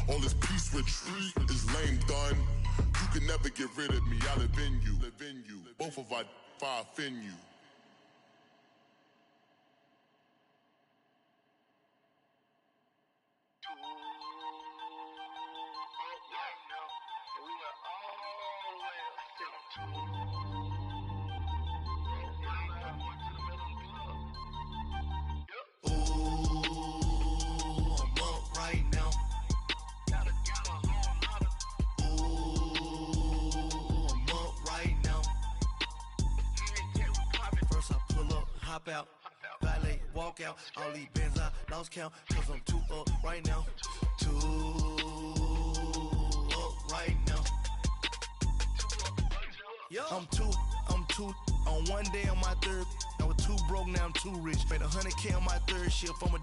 All this peace retreat is lame done. You can never get rid of me, I live in you. Both of our fire offend you. Out, valet, walk out, all these bands I lost count, cause I'm too up right now, too up right now. I'm too, on one day on my third, I was too broke, now I'm too rich, made 100K on my third shift, I'm a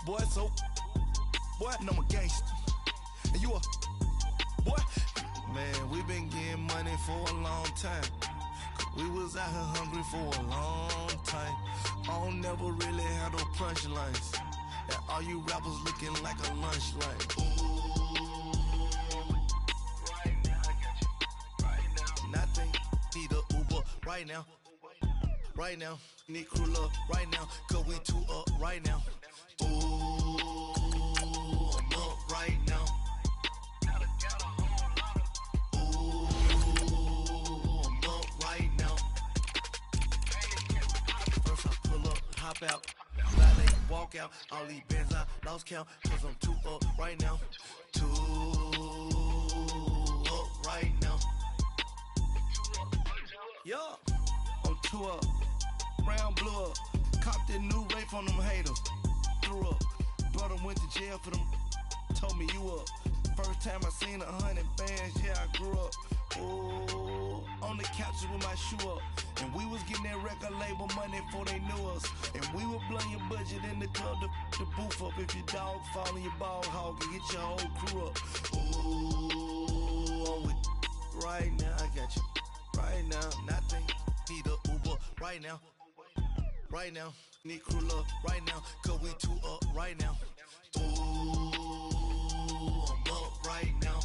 boy, so, boy, and I'm a gangster, and you a, boy, man, we been getting money for a long time. We was out here hungry for a long time. I don't never really have no punchlines. And all you rappers looking like a lunch line. Ooh, right now, I got you. Right now, nothing. Need a Uber right now. Right now, need crew love right now. Cause we too up right now. Ooh, I'm up right now. Hop out, valet, walk out, all these bands I lost count, cause I'm too up right now, too up right now. Yeah, I'm too up, round blew up, copped that new rape on them haters, threw up, brother went to jail for them, told me you up, first time I seen 100 bands, yeah I grew up, ooh, on the couches with my shoe up. And we was getting that record label money before they knew us. And we were blowing your budget in the club to boof up. If your dog fall in your ball hog and get your whole crew up. Ooh, I'm with right now, I got you. Right now, nothing. Need a Uber right now. Right now, need crew love right now. Cause we too up right now. Ooh, I'm up right now.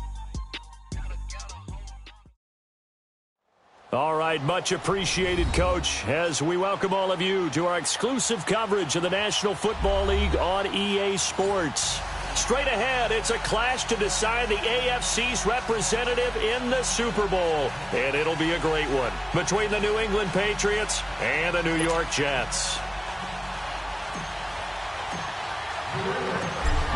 All right, much appreciated, Coach, as we welcome all of you to our exclusive coverage of the National Football League on EA Sports. Straight ahead, it's a clash to decide the AFC's representative in the Super Bowl, and it'll be a great one between the New England Patriots and the New York Jets.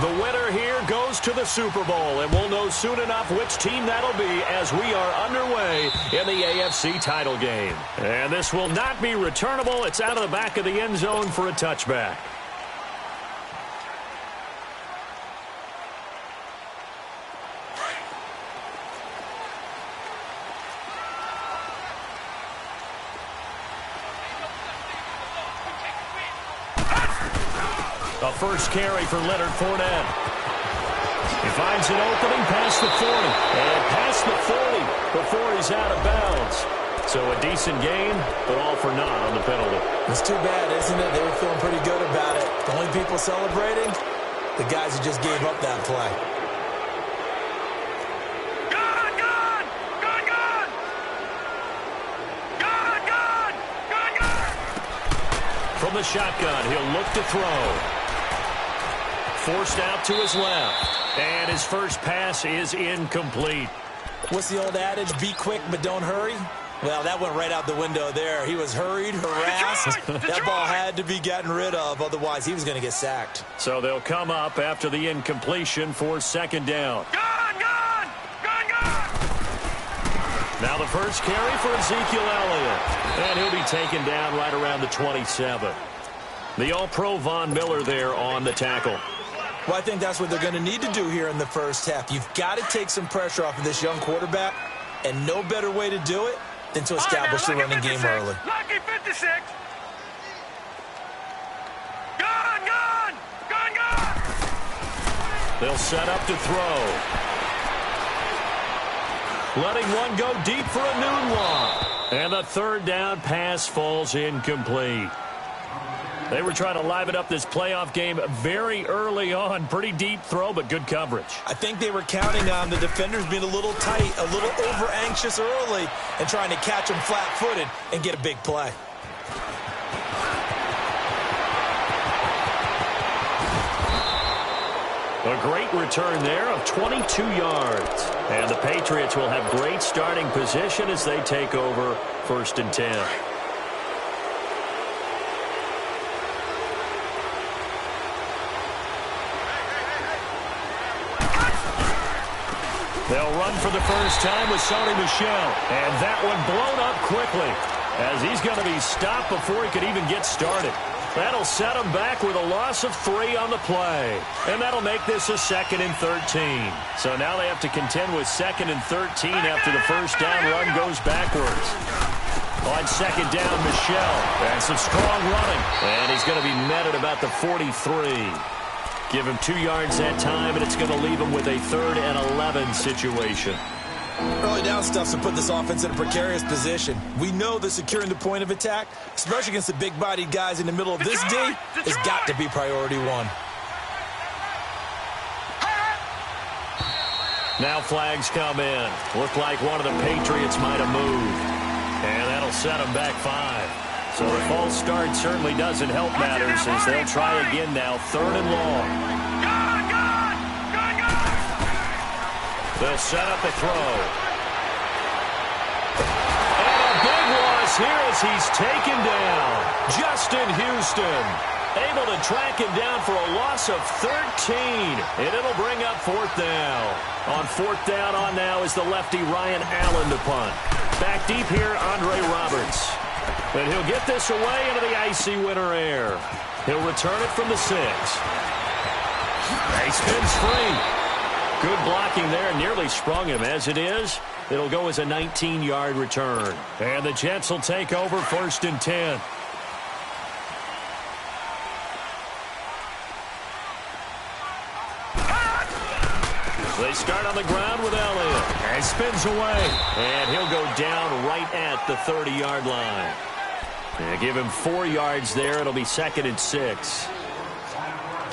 The winner here goes to the Super Bowl, and we'll know soon enough which team that'll be as we are underway in the AFC title game. And this will not be returnable. It's out of the back of the end zone for a touchback. A first carry for Leonard Fournette. He finds an opening past the 40. And past the 40 before he's out of bounds. So a decent gain, but all for naught on the penalty. It's too bad, isn't it? They were feeling pretty good about it. The only people celebrating, the guys who just gave up that play. From the shotgun, he'll look to throw. Forced out to his left. And his first pass is incomplete. What's the old adage? Be quick, but don't hurry. Well, that went right out the window there. He was hurried, harassed. That ball had to be gotten rid of. Otherwise, he was going to get sacked. So they'll come up after the incompletion for second down. Now the first carry for Ezekiel Elliott. And he'll be taken down right around the 27. The All-Pro Von Miller there on the tackle. Well, I think that's what they're going to need to do here in the first half. You've got to take some pressure off of this young quarterback, and no better way to do it than to establish the running game early. Lucky 56. Gone. They'll set up to throw. Letting one go deep for a noon walk. And the third down pass falls incomplete. They were trying to liven up this playoff game very early on. Pretty deep throw, but good coverage. I think they were counting on the defenders being a little tight, a little over-anxious early, and trying to catch them flat-footed and get a big play. A great return there of 22 yards. And the Patriots will have great starting position as they take over 1st and 10. They'll run for the first time with Sony Michel. And that one blown up quickly as he's going to be stopped before he could even get started. That'll set him back with a loss of 3 on the play. And that'll make this a 2nd and 13. So now they have to contend with 2nd and 13 after the first down run goes backwards. On 2nd down, Michel. And some strong running. And he's going to be met at about the 43. Give him 2 yards that time, and it's going to leave him with a 3rd and 11 situation. Early down stuff to put this offense in a precarious position. We know that securing the point of attack, especially against the big-bodied guys in the middle of this D, has got to be priority 1. Now flags come in. Look like one of the Patriots might have moved. And that'll set them back 5. So the false start certainly doesn't help matters as they'll try again now, 3rd and long. They'll set up a throw. And a big loss here as he's taken down. Justin Houston able to track him down for a loss of 13. And it'll bring up 4th down. On 4th down on now is the lefty Ryan Allen to punt. Back deep here, Andre Roberts. And he'll get this away into the icy winter air. He'll return it from the 6. He spins free. Good blocking there. Nearly sprung him. As it is, it'll go as a 19-yard return. And the Jets will take over 1st and 10. They start on the ground with Elliott. And spins away. And he'll go down right at the 30-yard line. And give him 4 yards there. It'll be 2nd and 6.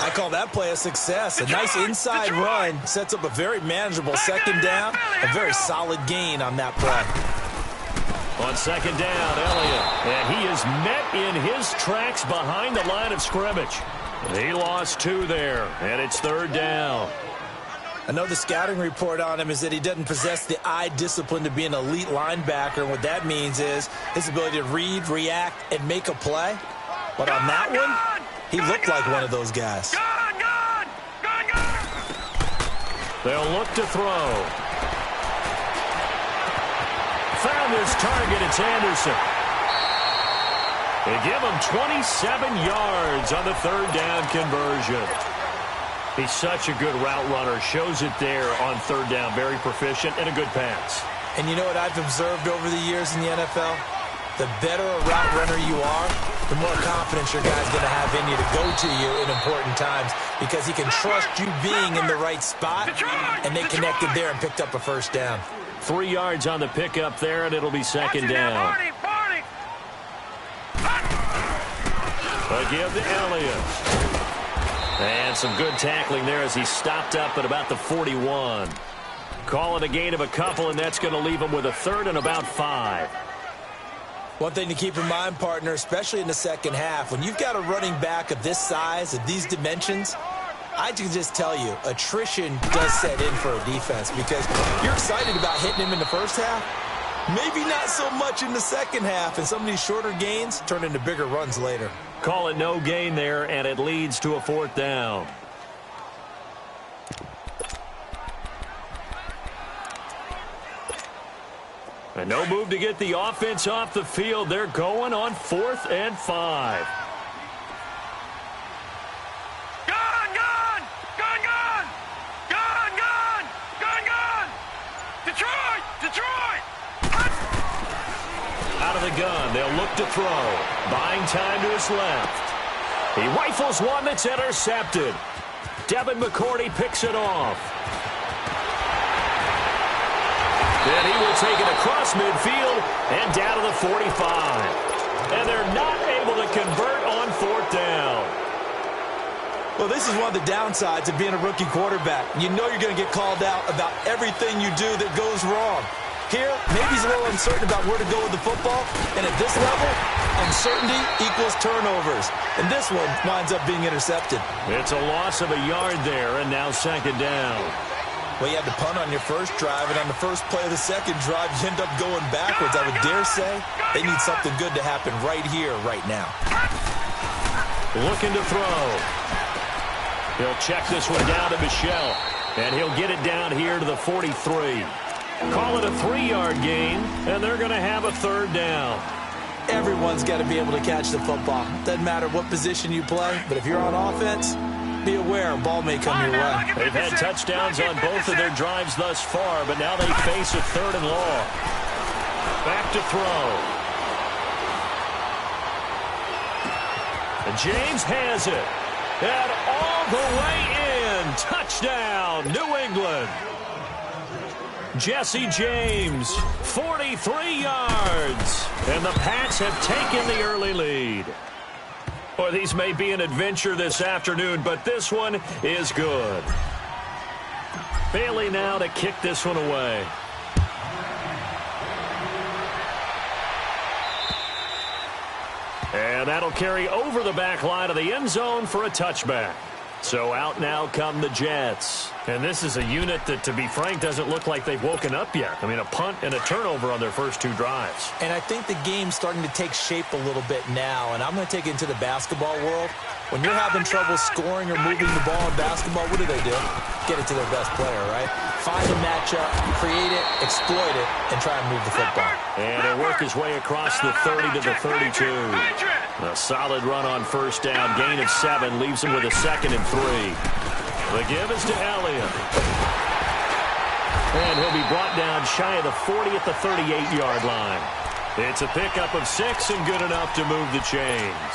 I call that play a success. A nice inside run sets up a very manageable 2nd down. A very solid gain on that play. On 2nd down, Elliott. And he is met in his tracks behind the line of scrimmage. He lost 2 there. And it's 3rd down. I know the scouting report on him is that he doesn't possess the eye discipline to be an elite linebacker. And what that means is his ability to read, react, and make a play. But on that one, he looked like one of those guys. They'll look to throw. Found his target. It's Anderson. They give him 27 yards on the 3rd down conversion. He's such a good route runner. Shows it there on 3rd down. Very proficient and a good pass. And you know what I've observed over the years in the NFL? The better a route runner you are, the more confidence your guy's going to have in you to go to you in important times because he can trust you being in the right spot, and they connected there and picked up a 1st down. 3 yards on the pickup there, and it'll be 2nd down. A give to Elliott. And some good tackling there as he stopped up at about the 41. Call it a gain of a couple, and that's going to leave him with a 3rd and about 5. One thing to keep in mind, partner, especially in the 2nd half, when you've got a running back of this size, of these dimensions, I can just tell you, attrition does set in for a defense because you're excited about hitting him in the 1st half. Maybe not so much in the 2nd half, and some of these shorter gains turn into bigger runs later. Call it no gain there, and it leads to a 4th down. And no move to get the offense off the field. They're going on 4th and 5. Out of the gun, they'll look to throw. Buying time to his left. He rifles one that's intercepted. Devin McCourty picks it off. Then he will take it across midfield and down to the 45. and they're not able to convert on fourth down. Well, this is one of the downsides of being a rookie quarterback. You know you're going to get called out about everything you do that goes wrong. Here, maybe he's a little uncertain about where to go with the football, and at this level, uncertainty equals turnovers. And this one winds up being intercepted. It's a loss of a yard there, and now second down. Well, you had to punt on your first drive, and on the first play of the second drive, you end up going backwards. I would dare say they need something good to happen right here, right now. Looking to throw. He'll check this one down to Michel, and he'll get it down here to the 43. Call it a 3-yard gain, and they're going to have a third down. Everyone's got to be able to catch the football. Doesn't matter what position you play, but if you're on offense, be aware a ball may come your way. They've had touchdowns on both of their drives thus far, but now they face a third and long. Back to throw. And James has it. And all the way in. Touchdown, New England. Jesse James, 43 yards. And the Pats have taken the early lead. Boy, these may be an adventure this afternoon, but this one is good. Bailey now to kick this one away. And that'll carry over the back line of the end zone for a touchback. So out now come the Jets. And this is a unit that, to be frank, doesn't look like they've woken up yet. I mean, a punt and a turnover on their first two drives. And I think the game's starting to take shape a little bit now. And I'm going to take it into the basketball world. When you're having trouble scoring or moving the ball in basketball, what do? Get it to their best player, right? Find a matchup, create it, exploit it, and try and move the football. And he'll work his way across the 30 to the 32. A solid run on first down. Gain of 7 leaves him with a 2nd and 3. The give is to Elliott. And he'll be brought down shy of the 40 at the 38-yard line. It's a pickup of 6 and good enough to move the chains.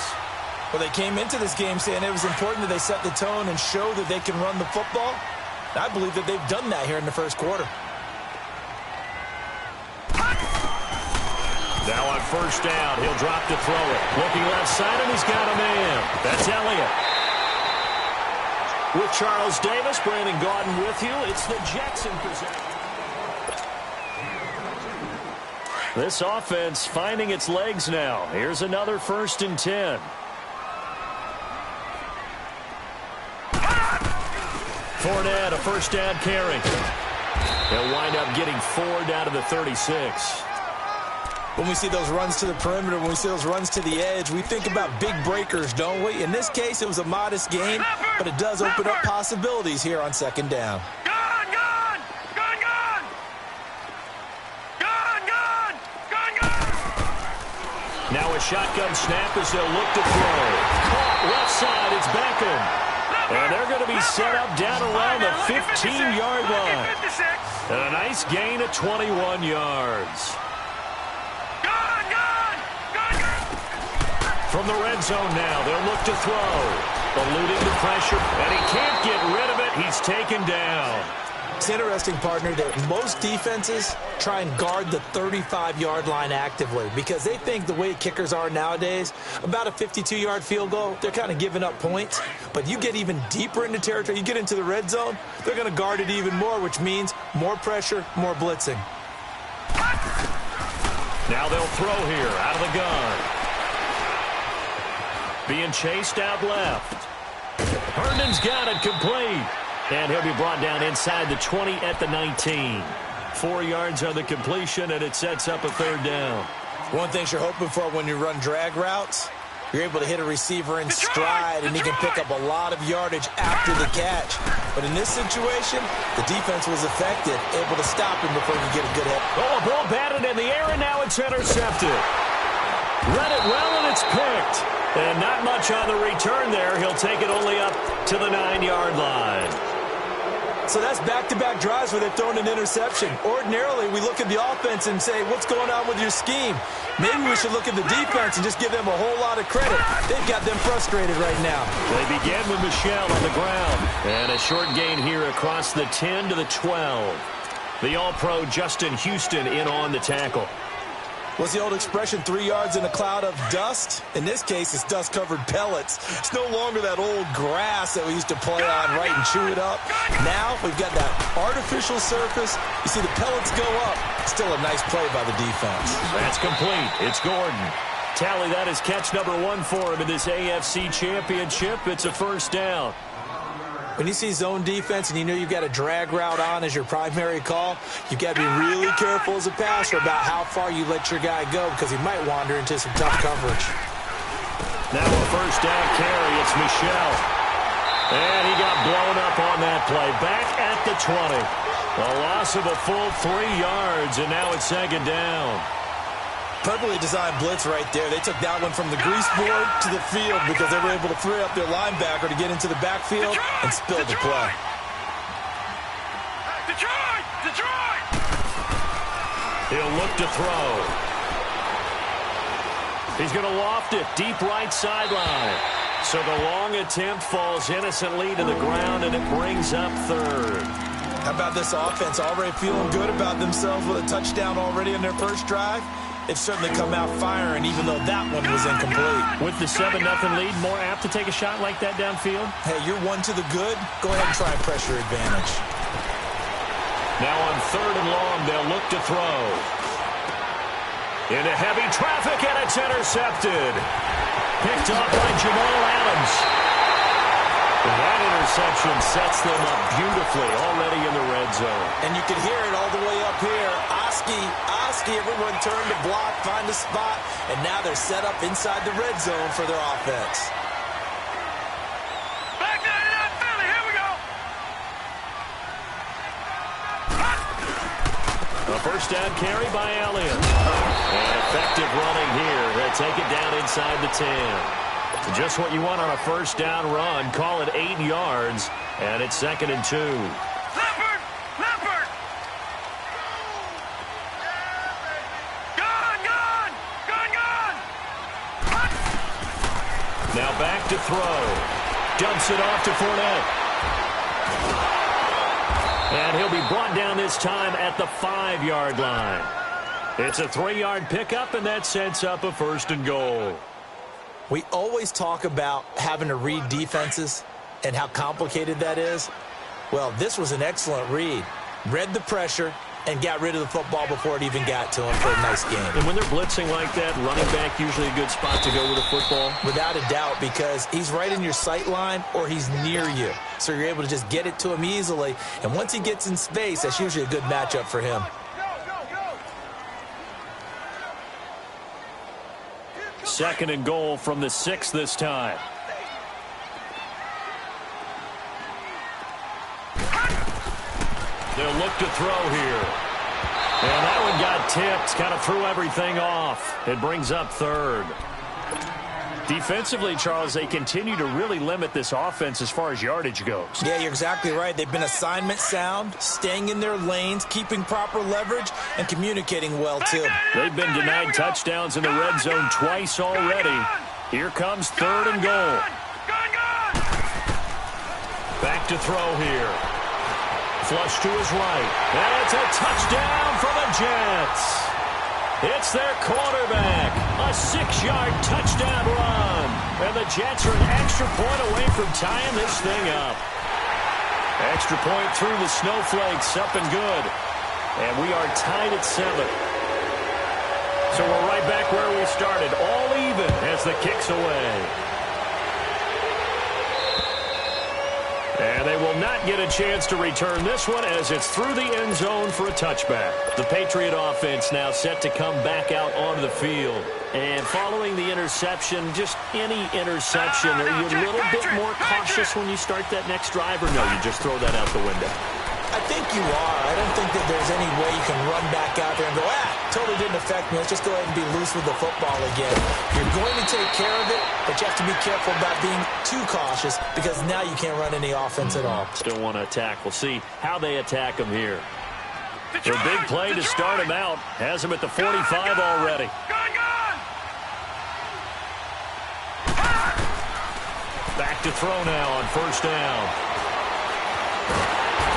Well, they came into this game saying it was important that they set the tone and show that they can run the football. I believe that they've done that here in the first quarter. Now on first down, he'll drop to throw it. Looking left side, and he's got a man. That's Elliott. With Charles Davis, Brandon Gaudin with you. It's the Jets in possession. This offense finding its legs now. Here's another 1st and 10. Fournette, a first down carry. He'll wind up getting 4 down to the 36. When we see those runs to the perimeter, when we see those runs to the edge, we think about big breakers, don't we? In this case, it was a modest gain, but it does open up possibilities here on second down. Now a shotgun snap as they'll look to throw. Caught left side, it's Beckham. And they're going to be set up down around the 15-yard line. And a nice gain of 21 yards. From the red zone now, they'll look to throw. Eluding the pressure, and he can't get rid of it. He's taken down. It's interesting, partner, that most defenses try and guard the 35-yard line actively because they think the way kickers are nowadays, about a 52-yard field goal, they're kind of giving up points. But you get even deeper into territory, you get into the red zone, they're going to guard it even more, which means more pressure, more blitzing. Now they'll throw here out of the gun. Being chased out left. Herndon's got it complete. And he'll be brought down inside the 20 at the 19. 4 yards on the completion, and it sets up a third down. One thing you're hoping for when you run drag routes, you're able to hit a receiver in stride, and he can pick up a lot of yardage after the catch. But in this situation, the defense was effective, able to stop him before he get a good hit. Oh, a ball batted in the air, and now it's intercepted. Read it well, and it's picked. And not much on the return there. He'll take it only up to the 9-yard line. So that's back-to-back drives where they've thrown an interception. Ordinarily, we look at the offense and say, what's going on with your scheme? Maybe we should look at the defense and just give them a whole lot of credit. They've got them frustrated right now. They begin with Michel on the ground. And a short gain here across the 10 to the 12. The All-Pro Justin Houston in on the tackle. What's the old expression, 3 yards in a cloud of dust? In this case, it's dust-covered pellets. It's no longer that old grass that we used to play on, right, and chew it up. Now we've got that artificial surface. You see the pellets go up. Still a nice play by the defense. That's complete. It's Gordon. Tally that is catch number 1 for him in this AFC Championship. It's a first down. When you see zone defense and you know you've got a drag route on as your primary call, you've got to be really careful as a passer about how far you let your guy go because he might wander into some tough coverage. Now a first down carry. It's Michel. And he got blown up on that play. Back at the 20. A loss of a full 3 yards, and now it's second down. Perfectly designed blitz right there. They took that one from the grease board to the field because they were able to free up their linebacker to get into the backfield and spill the play. He'll look to throw. He's going to loft it deep right sideline. So the long attempt falls innocently to the ground, and it brings up third. How about this offense already feeling good about themselves with a touchdown already in their first drive? They've certainly come out firing, even though that one was incomplete. With the 7-0 lead, more apt to take a shot like that downfield? Hey, you're one to the good. Go ahead and try and press your advantage. Now on third and long, they'll look to throw. Into heavy traffic, and it's intercepted. Picked up by Jamal Adams. And that interception sets them up beautifully already in the red zone. And you can hear it all the way up here. Oski, everyone turned to block, find a spot, and now they're set up inside the red zone for their offense. Back down to that Philly, here we go. A first down carry by Elliott. And effective running here. They'll take it down inside the 10. Just what you want on a first down run. Call it 8 yards, and it's 2nd and 2. Leopard! Leopard! Gone! Now back to throw. Dumps it off to Fournette. And he'll be brought down this time at the 5-yard line. It's a 3-yard pickup, and that sets up a 1st and goal. We always talk about having to read defenses and how complicated that is. Well, this was an excellent read. Read the pressure and got rid of the football before it even got to him for a nice game. And when they're blitzing like that, running back usually a good spot to go with a football? Without a doubt, because he's right in your sight line or he's near you. So you're able to just get it to him easily. And once he gets in space, that's usually a good matchup for him. Second and goal from the 6 this time. They'll look to throw here. And that one got tipped. Kind of threw everything off. It brings up 3rd. Defensively, Charles, they continue to really limit this offense as far as yardage goes. Yeah, you're exactly right. They've been assignment sound, staying in their lanes, keeping proper leverage, and communicating well, too. They've been denied touchdowns in the red zone twice already. Here comes 3rd and goal. Back to throw here. Flush to his right. And it's a touchdown for the Jets. It's their quarterback. A 6-yard touchdown run. And the Jets are an extra point away from tying this thing up. Extra point through the snowflakes. Up and good. And we are tied at 7. So we're right back where we started. All even as the kick's away. And they will not get a chance to return this one as it's through the end zone for a touchback. The Patriot offense now set to come back out onto the field. And following the interception, just any interception, are you a little bit more cautious when you start that next drive, or no, you just throw that out the window? I think you are. I don't think that there's any way you can run back out there and go, totally didn't affect me. Let's just go ahead and be loose with the football again. You're going to take care of it, but you have to be careful about being too cautious because now you can't run any offense at all. Still want to attack. We'll see how they attack him here. The big play to start him out has him at the 45 already. Back to throw now on first down.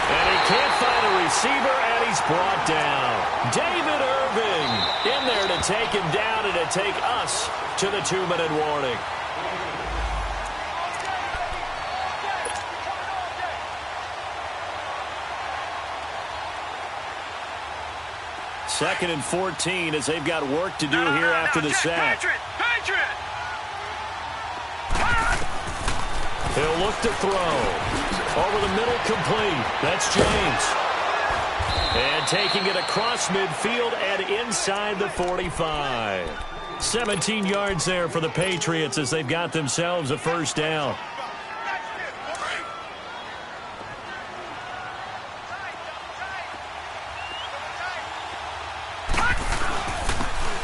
And he can't find a receiver, and he's brought down. David Irving in there to take him down and to take us to the 2-minute warning. Second and 14 as they've got work to do here after the sack. Patriot! He'll look to throw. Over the middle, complete. That's James. And taking it across midfield and inside the 45. 17 yards there for the Patriots as they've got themselves a first down.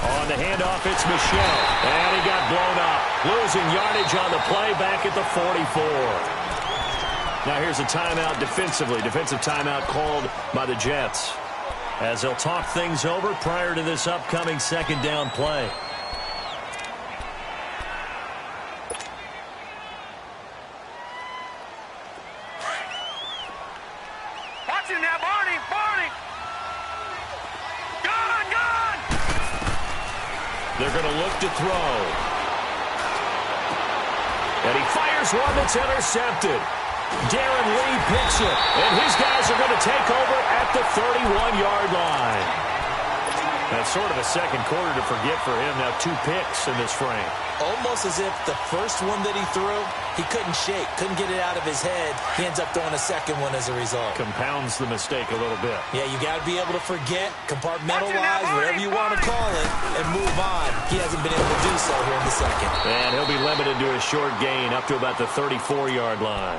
On the handoff, it's Michel. And he got blown up. Losing yardage on the play back at the 44. Now here's a timeout defensively. Defensive timeout called by the Jets, as they'll talk things over prior to this upcoming second down play. Watch it now, Barney! Gone! They're going to look to throw. And he fires one that's intercepted. Darren Lee picks it, and his guys are going to take over at the 31-yard line. That's sort of a second quarter to forget for him. Now 2 picks in this frame. Almost as if the first one that he threw, he couldn't shake, couldn't get it out of his head. He ends up throwing a second one as a result. Compounds the mistake a little bit. Yeah, you got to be able to forget, compartmentalize, whatever you want to call it, and move on. He hasn't been able to do so here in the second. And he'll be limited to a short gain up to about the 34-yard line.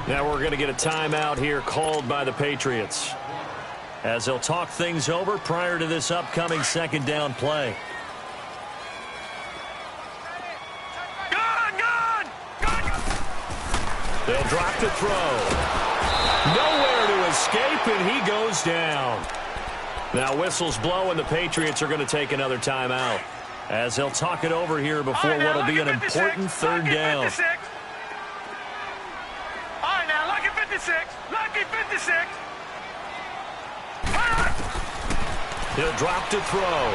Now we're going to get a timeout here called by the Patriots, as they'll talk things over prior to this upcoming second down play. Gone! They'll drop to throw. Nowhere to escape, and he goes down. Now whistles blow, and the Patriots are going to take another timeout, as they'll talk it over here before what will be an important third down. 56. All right, now, lucky 56. Lucky 56. He'll drop to throw.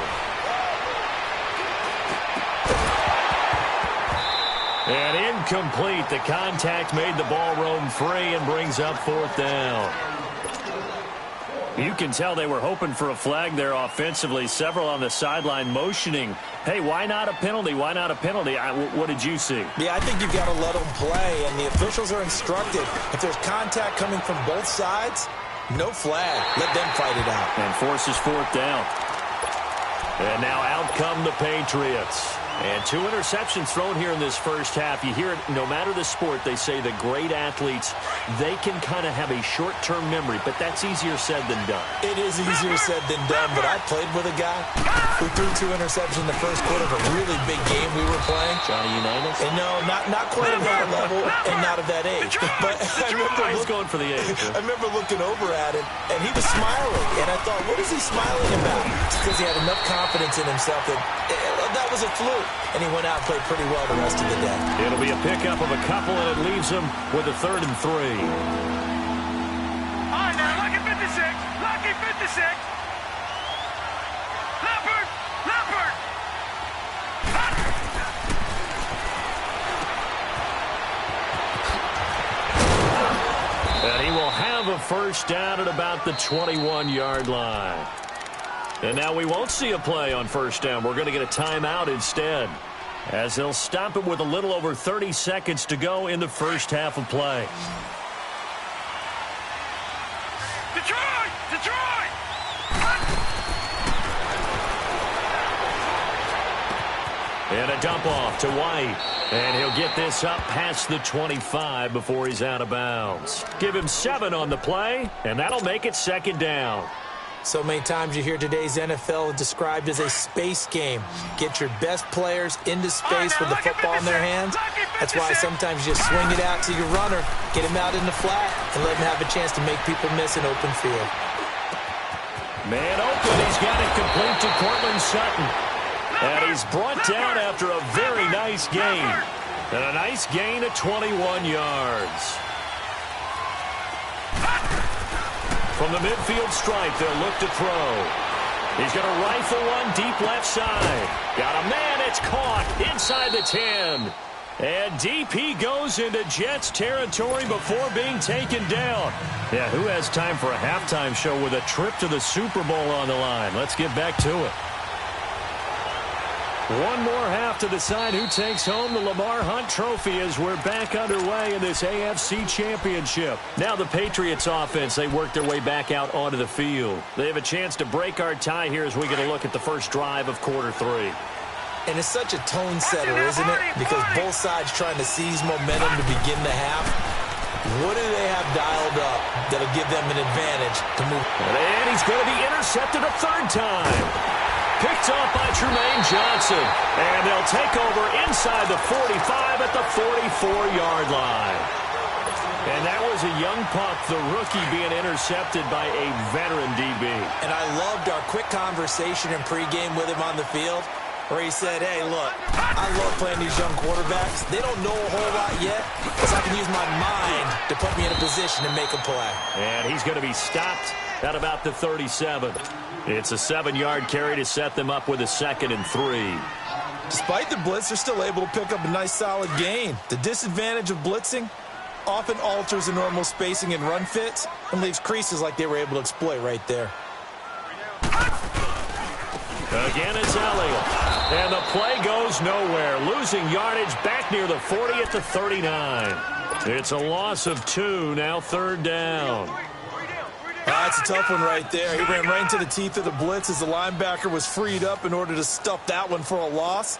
And incomplete. The contact made the ball roam free and brings up fourth down. You can tell they were hoping for a flag there offensively. Several on the sideline motioning, hey, why not a penalty? Why not a penalty? What did you see? Yeah, I think you've got to let them play, and the officials are instructed. If there's contact coming from both sides, no flag. Let them fight it out. And forces fourth down. And now out come the Patriots. And 2 interceptions thrown here in this first half. You hear it, no matter the sport, they say the great athletes, they can kind of have a short-term memory, but that's easier said than done. It is easier said than done, but I played with a guy who threw 2 interceptions in the first quarter of a really big game we were playing. Johnny Unitas? And no, not quite at that level and not at that age. But I He's going for the age. I remember looking over at him, and he was smiling. And I thought, what is he smiling about? It's because he had enough confidence in himself that was a fluke. And he went out and played pretty well the rest of the day. It'll be a pickup of a couple, and it leaves him with a 3rd and 3. All right, now, lucky 56. Lucky 56. Leopard. And he will have a first down at about the 21-yard line. And now we won't see a play on first down. We're going to get a timeout instead, as they'll stop it with a little over 30 seconds to go in the first half of play. Detroit! And a dump off to White. And he'll get this up past the 25 before he's out of bounds. Give him 7 on the play, and that'll make it second down. So many times you hear today's NFL described as a space game. Get your best players into space with the football in their hands. That's why sometimes you just swing it out to your runner, get him out in the flat, and let him have a chance to make people miss an open field. Man open, he's got it complete to Cortland Sutton. And he's brought down after a very nice gain. And a nice gain of 21 yards. From the midfield stripe, they'll look to throw. He's going to rifle one deep left side. Got a man. It's caught inside the 10. And deep he goes into Jets territory before being taken down. Yeah, who has time for a halftime show with a trip to the Super Bowl on the line? Let's get back to it. One more half to decide who takes home the Lamar Hunt Trophy as we're back underway in this AFC Championship. Now the Patriots offense, they work their way back out onto the field. They have a chance to break our tie here as we get a look at the first drive of quarter 3. And it's such a tone setter, isn't it? Because both sides trying to seize momentum to begin the half. What do they have dialed up that'll give them an advantage to move? And he's going to be intercepted a third time. Picked off by Tremaine Johnson. And they'll take over inside the 45 at the 44-yard line. And that was a young pup, the rookie, being intercepted by a veteran DB. And I loved our quick conversation in pregame with him on the field, where he said, hey, look, I love playing these young quarterbacks. They don't know a whole lot yet, so I can use my mind to put me in a position to make a play. And he's going to be stopped at about the 37. It's a 7-yard carry to set them up with a 2nd and 3. Despite the blitz, they're still able to pick up a nice solid gain. The disadvantage of blitzing often alters the normal spacing and run fits and leaves creases like they were able to exploit right there. Again, it's Elliott. And the play goes nowhere. Losing yardage back near the 40 at the 39. It's a loss of 2, now 3rd down. That's a tough one right there. He ran right into the teeth of the blitz as the linebacker was freed up in order to stuff that one for a loss.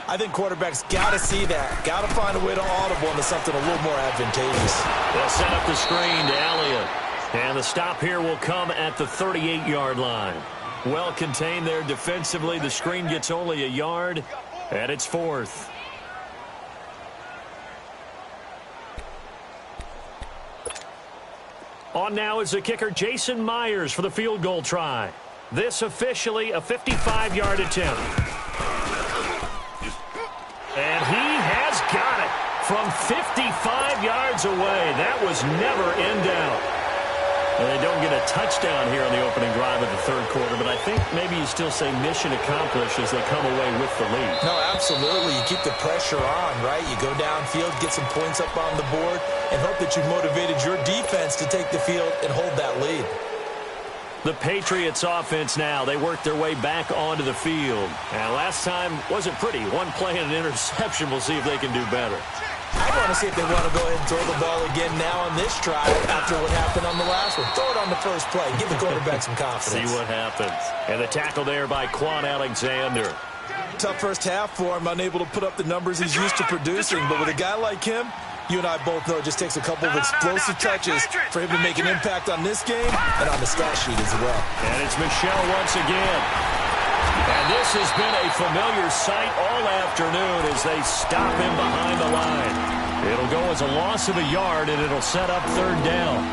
I think quarterbacks got to see that. Got to find a way to audible into something a little more advantageous. They'll set up the screen to Elliott. And the stop here will come at the 38-yard line. Well contained there defensively. The screen gets only a yard, and it's 4th. On now is the kicker, Jason Myers, for the field goal try. This officially a 55-yard attempt. And he has got it from 55 yards away. That was never in doubt. And they don't get a touchdown here on the opening drive of the 3rd quarter, but I think maybe you still say mission accomplished as they come away with the lead. No, absolutely. You keep the pressure on, right? You go downfield, get some points up on the board, and hope that you've motivated your defense to take the field and hold that lead. The Patriots offense now, they work their way back onto the field. And last time wasn't pretty. One play and an interception. We'll see if they can do better. I want to see if they want to go ahead and throw the ball again now on this drive after what happened on the last one. Throw it on the first play. Give the quarterback some confidence. See what happens. And the tackle there by Quan Alexander. Tough first half for him, unable to put up the numbers he's used to producing. But with a guy like him, you and I both know it just takes a couple of explosive touches for him to make an impact on this game and on the stat sheet as well. And it's Michel once again. And this has been a familiar sight all afternoon as they stop him behind the line. It'll go as a loss of a yard, and it'll set up 3rd down.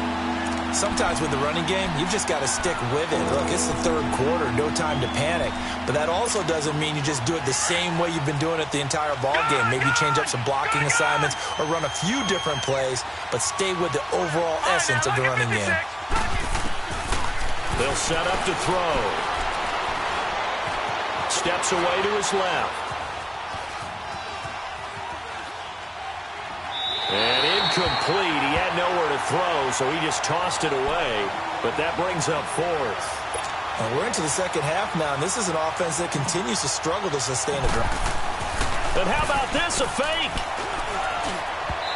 Sometimes with the running game, you've just got to stick with it. Look, it's the 3rd quarter, no time to panic. But that also doesn't mean you just do it the same way you've been doing it the entire ball game. Maybe change up some blocking assignments or run a few different plays, but stay with the overall essence of the running game. They'll set up to throw. Steps away to his left. And incomplete. He had nowhere to throw, so he just tossed it away. But that brings up 4th. And we're into the second half now, and this is an offense that continues to struggle to sustain a drive. And how about this, a fake?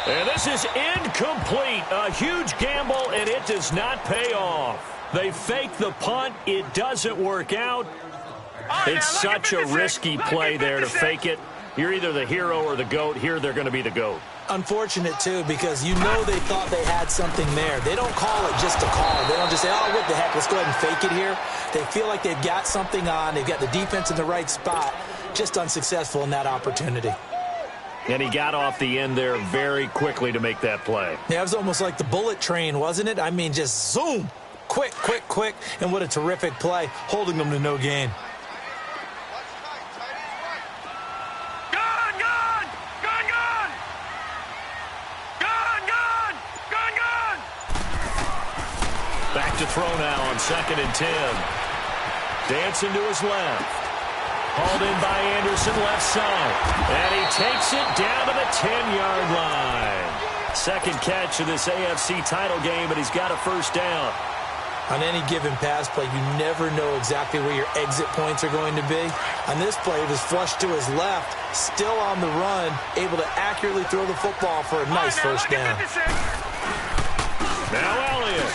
And this is incomplete. A huge gamble, and it does not pay off. They fake the punt. It doesn't work out. It's such a risky play there to fake it. You're either the hero or the GOAT. Here they're going to be the GOAT. Unfortunate, too, because you know they thought they had something there. They don't call it just a call. They don't just say, oh, what the heck, let's go ahead and fake it here. They feel like they've got something on. They've got the defense in the right spot. Just unsuccessful in that opportunity. And he got off the end there very quickly to make that play. Yeah, it was almost like the bullet train, wasn't it? I mean, just zoom. Quick, quick, quick. And what a terrific play, holding them to no gain. to throw now on 2nd and 10. Dancing to his left. Hauled in by Anderson left side. And he takes it down to the 10-yard line. Second catch of this AFC title game, and he's got a first down. On any given pass play, you never know exactly where your exit points are going to be. On this play, it was flushed to his left, still on the run, able to accurately throw the football for a nice first down. Now Elliott.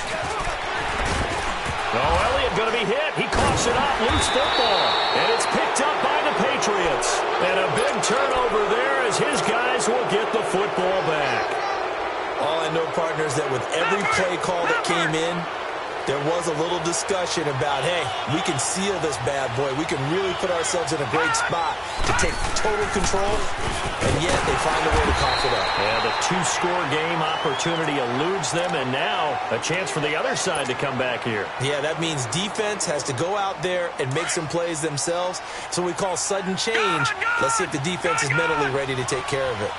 Oh, Elliott going to be hit. He coughs it up, loose football. And it's picked up by the Patriots. And a big turnover there as his guys will get the football back. All I know, partners, that with every play call that came in, there was a little discussion about, hey, we can seal this bad boy. We can really put ourselves in a great spot to take total control, and yet they find a way to cough it up. Yeah, the two-score game opportunity eludes them, and now a chance for the other side to come back here. Yeah, that means defense has to go out there and make some plays themselves. So we call sudden change. Let's see if the defense is mentally ready to take care of it.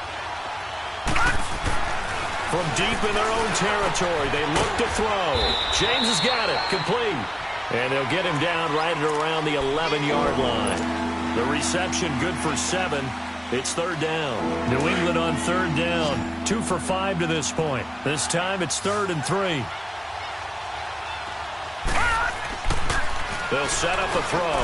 From deep in their own territory, they look to throw. James has got it, complete. And they'll get him down right at around the 11-yard line. The reception good for 7. It's third down. New England on third down. 2 for 5 to this point. This time it's 3rd and 3. They'll set up a throw.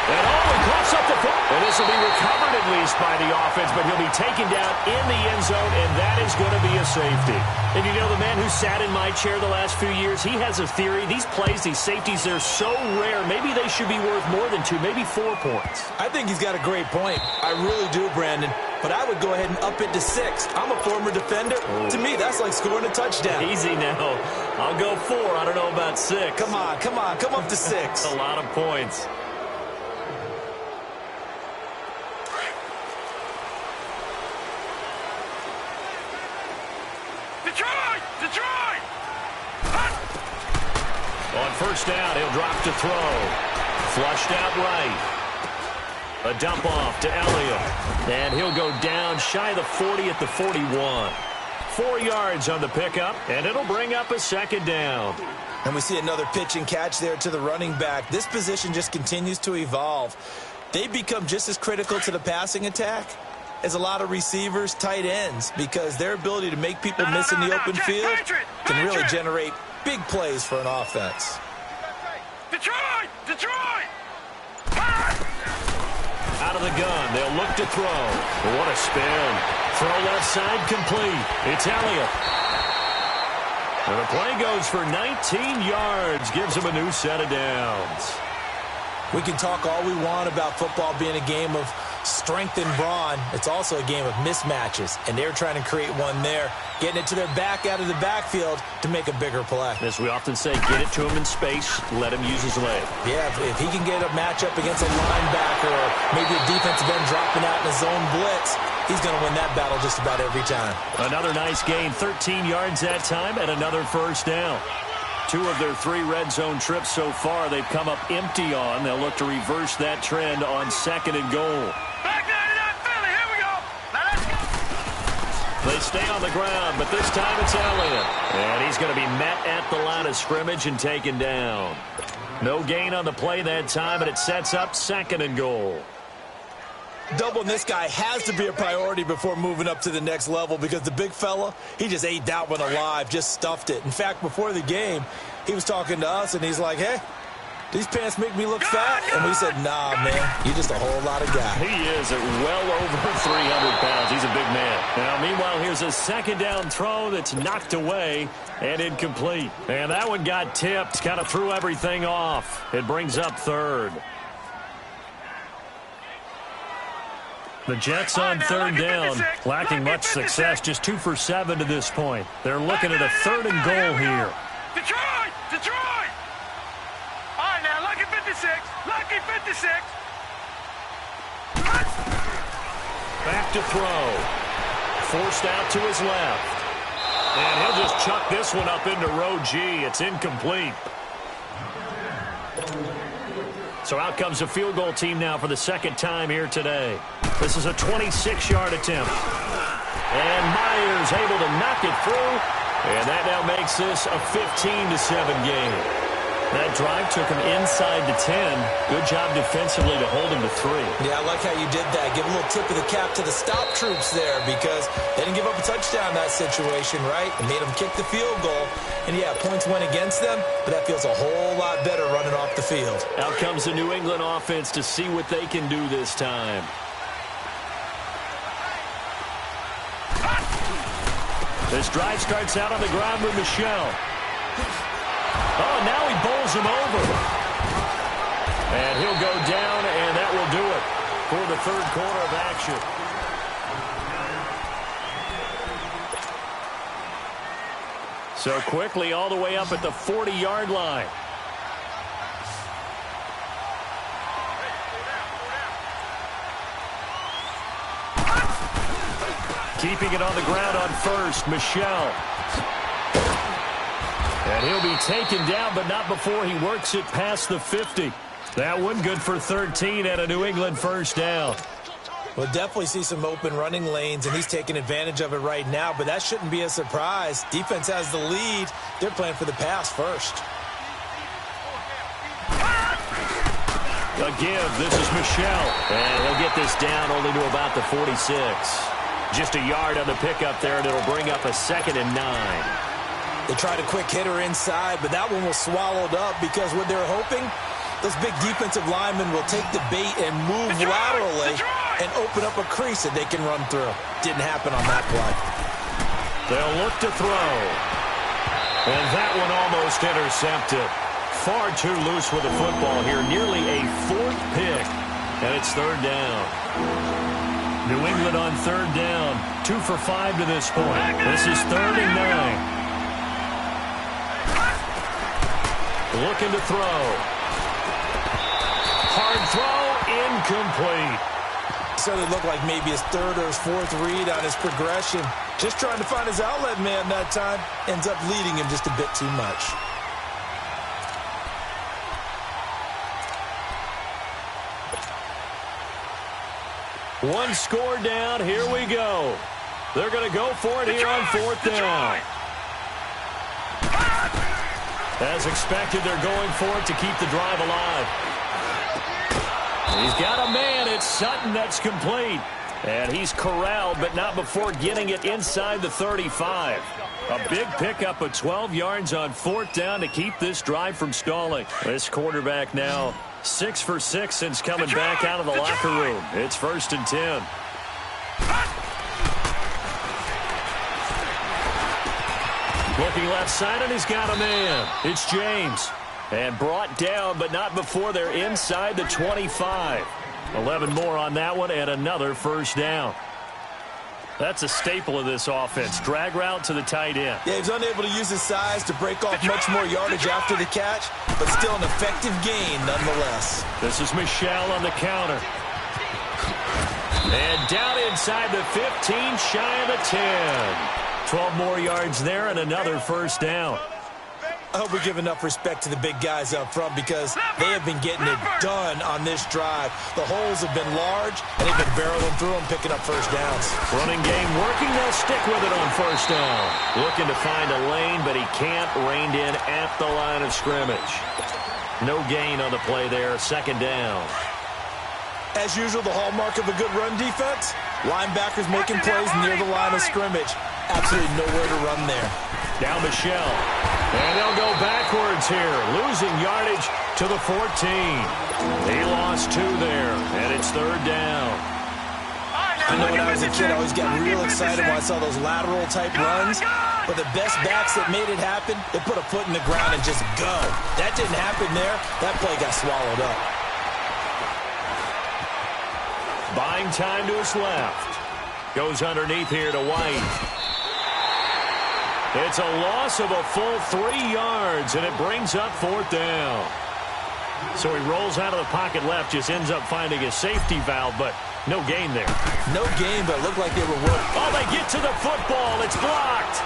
And he coughs up the foot. And this will be recovered at least by the offense, but he'll be taken down in the end zone, and that is going to be a safety. And you know, the man who sat in my chair the last few years, he has a theory. These plays, these safeties, they're so rare. Maybe they should be worth more than 2, maybe 4 points. I think he's got a great point. I really do, Brandon. But I would go ahead and up it to 6. I'm a former defender. To me, that's like scoring a touchdown. Easy now. I'll go 4. I don't know about 6. Come on. Come up to 6. A lot of points. Detroit! On first down, he'll drop to throw. Flushed out right. A dump off to Elliott. And he'll go down shy of the 40 at the 41. 4 yards on the pickup, and it'll bring up a second down. And we see another pitch and catch there to the running back. This position just continues to evolve. They become just as critical to the passing attack as a lot of receivers, tight ends, because their ability to make people miss in the open field can really generate big plays for an offense. Detroit! Out of the gun, they'll look to throw. What a spin. Throw left side complete. It's Elliott. And the play goes for 19 yards, gives him a new set of downs. We can talk all we want about football being a game of strength and brawn. It's also a game of mismatches, and they're trying to create one there, getting it to their back out of the backfield to make a bigger play. As we often say, get it to him in space, let him use his leg. Yeah, if he can get a matchup against a linebacker or maybe a defensive end dropping out in a zone blitz, he's going to win that battle just about every time. Another nice gain, 13 yards that time, and another first down. 2 of their 3 red zone trips so far, they've come up empty on. They'll look to reverse that trend on 2nd and goal. Back 99 Philly, here we go. Now let's go. They stay on the ground, but this time it's Elliott. And he's going to be met at the line of scrimmage and taken down. No gain on the play that time, and it sets up 2nd and goal. Doubling this guy has to be a priority before moving up to the next level, because the big fella, he just ate that one alive, just stuffed it. In fact, before the game, he was talking to us, and he's like, hey, these pants make me look fat. And we said, nah, man, you're just a whole lot of guy. He is at well over 300 pounds. He's a big man. Now, meanwhile, here's a second down throw that's knocked away and incomplete. And that one got tipped, kind of threw everything off. It brings up 3rd. The Jets on 3rd down, lacking much success, just 2 for 7 to this point. They're looking at a 3rd and goal here. Detroit! All right, now, lucky 56. Back to throw. Forced out to his left. And he'll just chuck this one up into row G. It's incomplete. So out comes a field goal team now for the 2nd time here today. This is a 26-yard attempt. And Myers able to knock it through. And that now makes this a 15-7 game. That drive took him inside the 10. Good job defensively to hold him to 3. Yeah, I like how you did that. Give a little tip of the cap to the stop troops there because they didn't give up a touchdown in that situation, right? It made them kick the field goal. And, yeah, points went against them, but that feels a whole lot better running off the field. Out comes the New England offense to see what they can do this time. This drive starts out on the ground with Michelle. Oh, now he bowls him over. And he'll go down, and that will do it for the third quarter of action. So quickly all the way up at the 40-yard line. Keeping it on the ground on first, Michelle. And he'll be taken down, but not before he works it past the 50. That one good for 13 and a New England first down. We'll definitely see some open running lanes, and he's taking advantage of it right now, but that shouldn't be a surprise. Defense has the lead. They're playing for the pass first. A give. This is Michelle. And he'll get this down only to about the 46. Just a yard on the pickup there, and it'll bring up a 2nd and 9. They tried a quick hitter inside, but that one was swallowed up because what they're hoping, those big defensive linemen will take the bait and move laterally and open up a crease that they can run through. Didn't happen on that play. They'll look to throw. And that one almost intercepted. Far too loose with the football here. Nearly a 4th pick. And it's 3rd down. New England on 3rd down. 2 for 5 to this point. This is 3rd and 9. Looking to throw. Hard throw, incomplete. So it looked like maybe his 3rd or his 4th read on his progression. Just trying to find his outlet man that time. Ends up leading him just a bit too much. One score down. Here we go. They're going to go for it here on 4th down. As expected, they're going for it to keep the drive alive. He's got a man. It's Sutton that's complete. And he's corralled, but not before getting it inside the 35. A big pickup of 12 yards on 4th down to keep this drive from stalling. This quarterback now 6 for 6 since coming back out of the locker room. It's 1st and 10. Looking left side, and he's got a man. It's James. And brought down, but not before they're inside the 25. 11 more on that one, and another 1st down. That's a staple of this offense. Drag route to the tight end. Yeah, he's unable to use his size to break off much more yardage after the catch, but still an effective gain nonetheless. This is Michelle on the counter. And down inside the 15, shy of the 10. 12 more yards there and another 1st down. I hope we give enough respect to the big guys up front because they have been getting it done on this drive. The holes have been large, and they've been barreling through them, picking up 1st downs. Running game working. They'll stick with it on 1st down. Looking to find a lane, but he can't. Reined in at the line of scrimmage. No gain on the play there. 2nd down. As usual, the hallmark of a good run defense, linebackers making plays near the line of scrimmage. Absolutely nowhere to run there. Now Michelle. And they'll go backwards here. Losing yardage to the 14. He lost 2 there, and it's 3rd down. I know when I was a kid, I always got real excited when I saw those lateral-type runs. But the best backs that made it happen, they put a foot in the ground and just go. That didn't happen there. That play got swallowed up. Buying time to his left. Goes underneath here to White. It's a loss of a full 3 yards, and it brings up 4th down. So he rolls out of the pocket left, just ends up finding a safety valve, but no gain there. No gain, but it looked like they were working. Oh, they get to the football. It's blocked.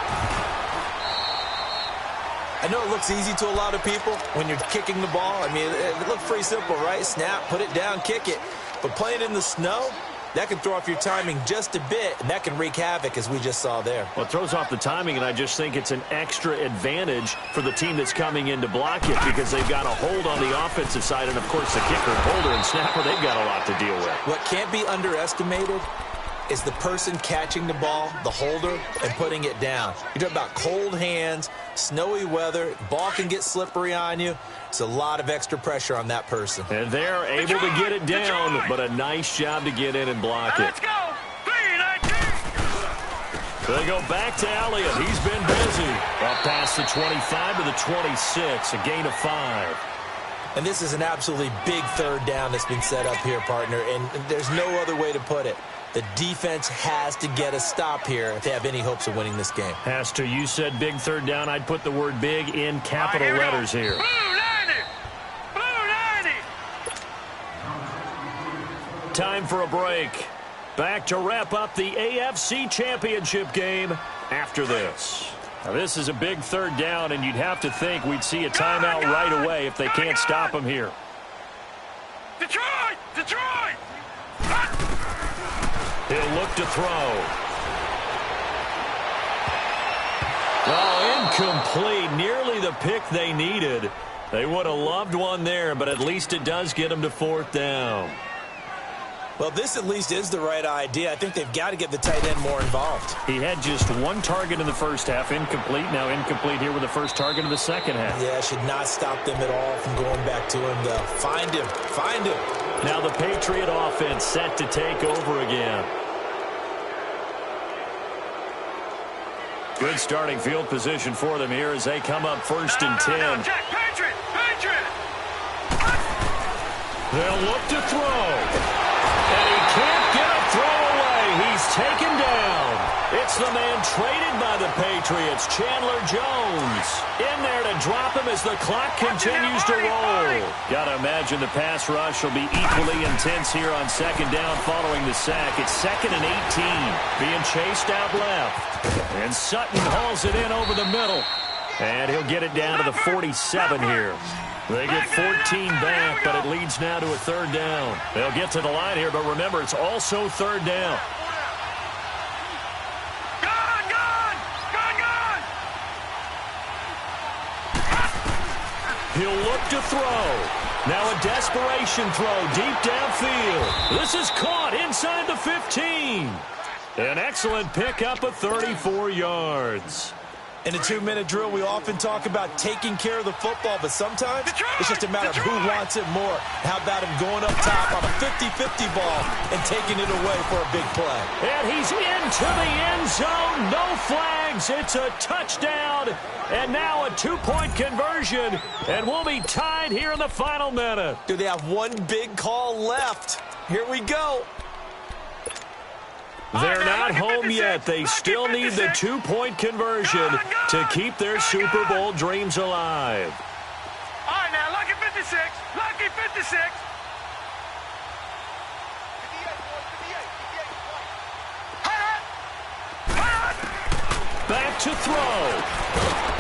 I know it looks easy to a lot of people when you're kicking the ball. I mean, it looks pretty simple, right? Snap, put it down, kick it. But playing in the snow, That can throw off your timing just a bit, and that can wreak havoc, as we just saw there. Well, it throws off the timing, and I just think it's an extra advantage for the team that's coming in to block it because they've got a hold on the offensive side, and, of course, the kicker, holder, and snapper, they've got a lot to deal with. What can't be underestimated is the person catching the ball, the holder, and putting it down. You're talking about cold hands, snowy weather, ball can get slippery on you. It's a lot of extra pressure on that person. And they're able to get it down, but a nice job to get in and block it. Let's go. 3-19. They go back to Elliott. He's been busy. Up past the 25 to the 26, a gain of 5. And this is an absolutely big third down that's been set up here, partner, and there's no other way to put it. The defense has to get a stop here if they have any hopes of winning this game. Pastor, you said big third down. I'd put the word big in capital letters here. Blue 90. Blue 90. Time for a break. Back to wrap up the AFC Championship game after this. Now, this is a big third down, and you'd have to think we'd see a timeout right away if they can't stop him here. Detroit! Detroit! He'll look to throw. Oh, incomplete. Nearly the pick they needed. They would have loved one there, but at least it does get them to fourth down. Well, this at least is the right idea. I think they've got to get the tight end more involved. He had just one target in the first half, incomplete. Now incomplete here with the first target of the second half. Yeah, should not stop them at all from going back to him, though. Find him. Find him. Now the Patriot offense set to take over again. Good starting field position for them here as they come up first and 10. No, Jack, Patriot! Patriot! They'll look to throw. And he can't get a throw away. He's taken down. It's the man traded by the Patriots, Chandler Jones. In there to drop him as the clock continues to roll. Got to imagine the pass rush will be equally intense here on second down following the sack. It's 2nd and 18. Being chased out left. And Sutton hauls it in over the middle. And he'll get it down to the 47 here. They get 14 back, but it leads now to a third down. They'll get to the line here, but remember, it's also third down. Gone! Gone! Gone! Gone! He'll look to throw. Now a desperation throw deep downfield. This is caught inside the 15. An excellent pickup of 34 yards. In a 2-minute drill, we often talk about taking care of the football, but sometimes it's just a matter of who wants it more. How about him going up top on a 50-50 ball and taking it away for a big play? And he's into the end zone. No flags. It's a touchdown. And now a 2-point conversion. And we'll be tied here in the final minute. Do they have one big call left? Here we go. They're not home yet. They still need the 2-point conversion to keep their Super Bowl dreams alive. All right, now, lucky 56. Lucky 56. Back to throw.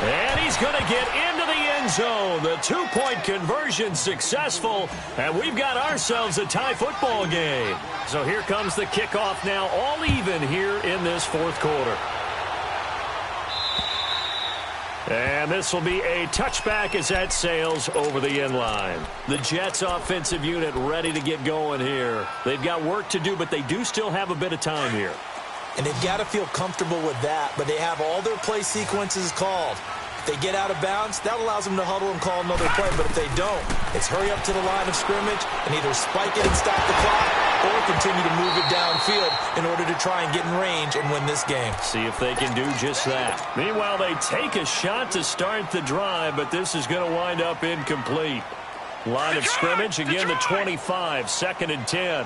And he's going to get into the end zone. The 2-point conversion successful. And we've got ourselves a tie football game. So here comes the kickoff now, all even here in this fourth quarter. And this will be a touchback as that sails over the end line. The Jets offensive unit ready to get going here. They've got work to do, but they do still have a bit of time here. And they've got to feel comfortable with that, but they have all their play sequences called. If they get out of bounds, that allows them to huddle and call another play, but if they don't, it's hurry up to the line of scrimmage and either spike it and stop the clock or continue to move it downfield in order to try and get in range and win this game. See if they can do just that. Meanwhile, they take a shot to start the drive, but this is going to wind up incomplete. Line of scrimmage, again the 25, 2nd and 10.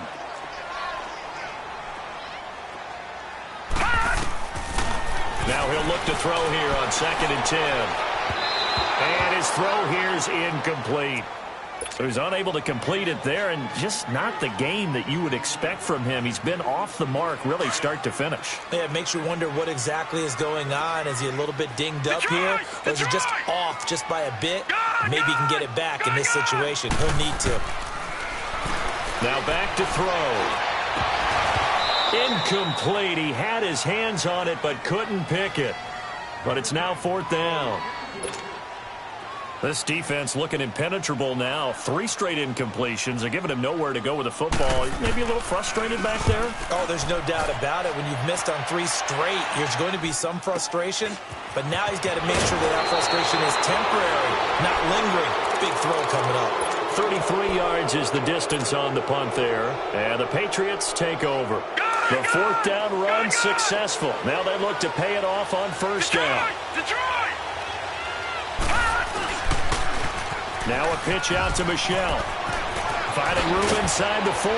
Now he'll look to throw here on 2nd and 10. And his throw here is incomplete. So he's unable to complete it there, and just not the game that you would expect from him. He's been off the mark really start to finish. Yeah, it makes you wonder what exactly is going on. Is he a little bit dinged up here? Or is it just off just by a bit? Maybe he can get it back in this situation. He'll need to. Now back to throw. Incomplete. He had his hands on it but couldn't pick it. But it's now 4th down. This defense looking impenetrable now. 3 straight incompletions. They're giving him nowhere to go with the football. Maybe a little frustrated back there? Oh, there's no doubt about it. When you've missed on 3 straight, there's going to be some frustration. But now he's got to make sure that frustration is temporary, not lingering. Big throw coming up. 33 yards is the distance on the punt there. And the Patriots take over. The 4th down run successful. Now they look to pay it off on 1st down. Now a pitch out to Michel. Finding room inside the 40.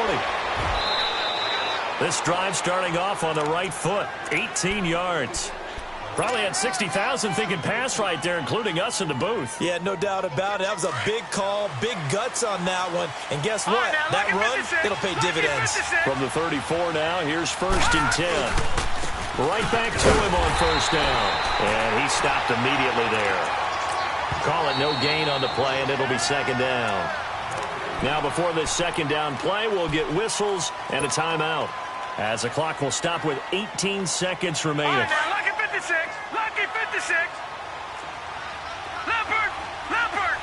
This drive starting off on the right foot. 18 yards. Probably had 60,000 thinking pass right there, including us in the booth. Yeah, no doubt about it. That was a big call, big guts on that one. And guess what? That run, it'll pay dividends. From the 34 now, here's 1st and 10. Right back to him on 1st down. And he stopped immediately there. Call it no gain on the play, and it'll be 2nd down. Now before this 2nd down play, we'll get whistles and a timeout, as the clock will stop with 18 seconds remaining. All right, now, lucky 56. Lucky 56. Leopard. Leopard.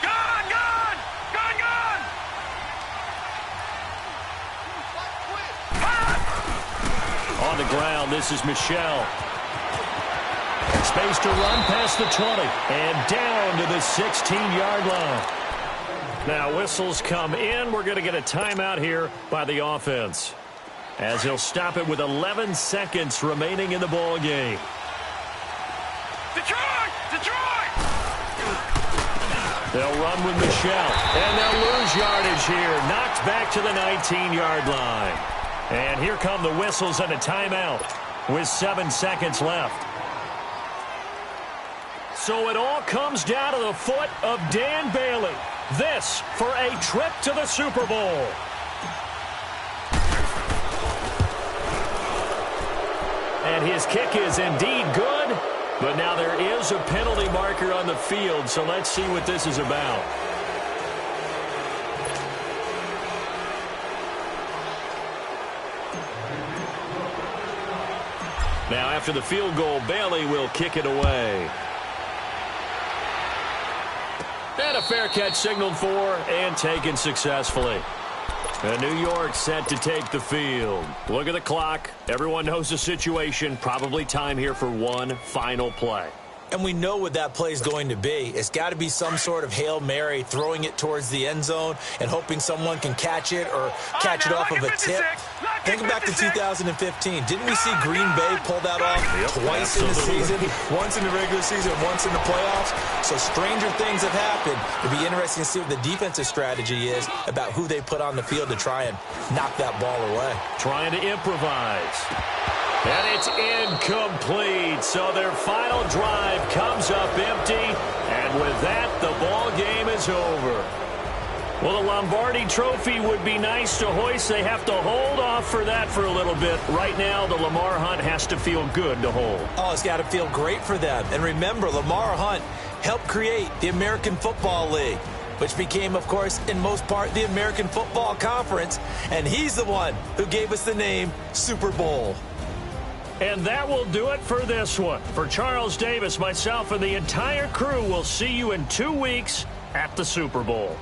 Gone, gone. Gone, gone. On the ground, this is Michel. Space to run past the 20 and down to the 16-yard line. Now whistles come in. We're going to get a timeout here by the offense, as he'll stop it with 11 seconds remaining in the ball game. Detroit! Detroit! They'll run with Michel, and they'll lose yardage here. Knocked back to the 19-yard line. And here come the whistles and a timeout with 7 seconds left. So it all comes down to the foot of Dan Bailey. This for a trip to the Super Bowl. And his kick is indeed good, but now there is a penalty marker on the field, so let's see what this is about. Now after the field goal, Bailey will kick it away. And a fair catch signaled for and taken successfully. And New York set to take the field. Look at the clock. Everyone knows the situation. Probably time here for one final play. And we know what that play is going to be. It's got to be some sort of Hail Mary, throwing it towards the end zone and hoping someone can catch it or catch it off of a tip. Think back to 2015. Didn't we see Green Bay pull that off twice in the season? Once in the regular season, once in the playoffs. So stranger things have happened. It'll be interesting to see what the defensive strategy is about who they put on the field to try and knock that ball away. Trying to improvise. And it's incomplete. So their final drive comes up empty. And with that, the ball game is over. Well, the Lombardi Trophy would be nice to hoist. They have to hold off for that for a little bit. Right now, the Lamar Hunt has to feel good to hold. Oh, it's got to feel great for them. And remember, Lamar Hunt helped create the American Football League, which became, of course, in most part, the American Football Conference. And he's the one who gave us the name Super Bowl. And that will do it for this one. For Charles Davis, myself, and the entire crew, we'll see you in 2 weeks at the Super Bowl.